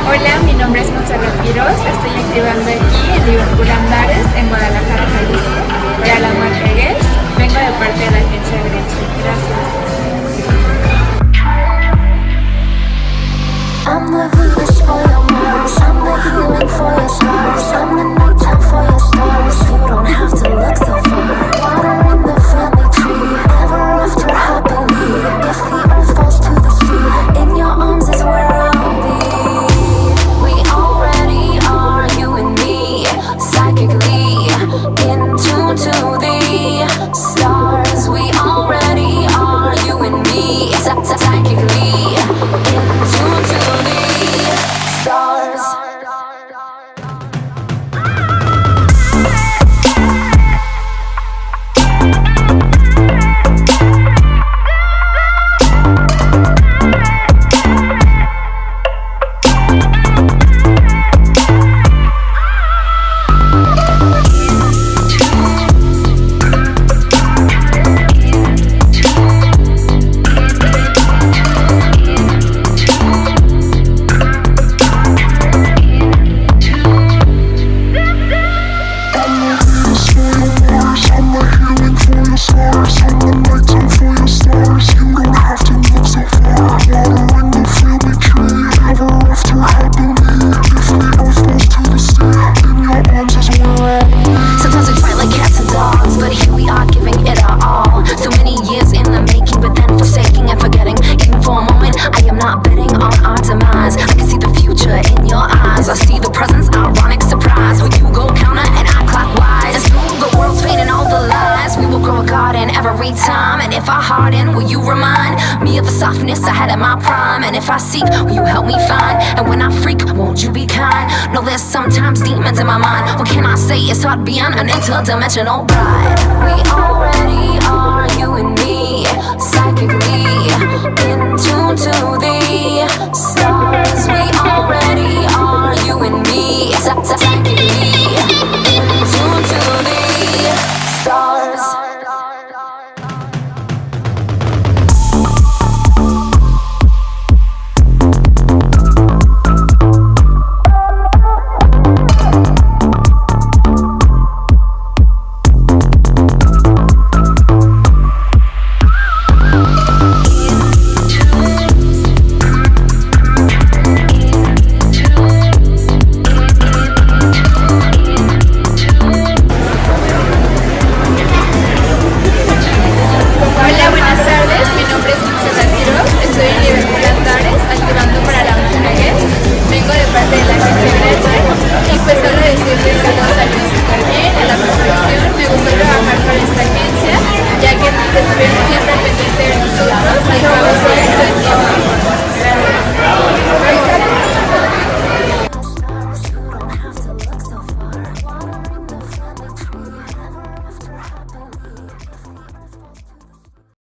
Hola, mi nombre es Montserrat Piros, estoy activando aquí en Liverpool Andares, en Guadalajara, Jalisco, para la marca Guess. Vengo de parte de la agencia de Grecia. Gracias. I'm the Venus for your Mars, I'm the healing for your scars, I'm the nighttime for your stars. You don't have to look so far. Water in the family tree, ever after happily. If the earth falls to the sea, in your arms is where I'll be. We already are, you and me, psychically in tune to the stars. We already are, you and me, psychically in tune to the stars. I see the presence, ironic surprise. When you go counter and I clockwise, and through the world's pain and all the lies, we will grow a garden every time. And if I harden, will you remind me of the softness I had at my prime? And if I seek, will you help me find? And when I freak, won't you be kind? No, there's sometimes demons in my mind. What can I say? It's hard beyond an interdimensional bride. We already are, you and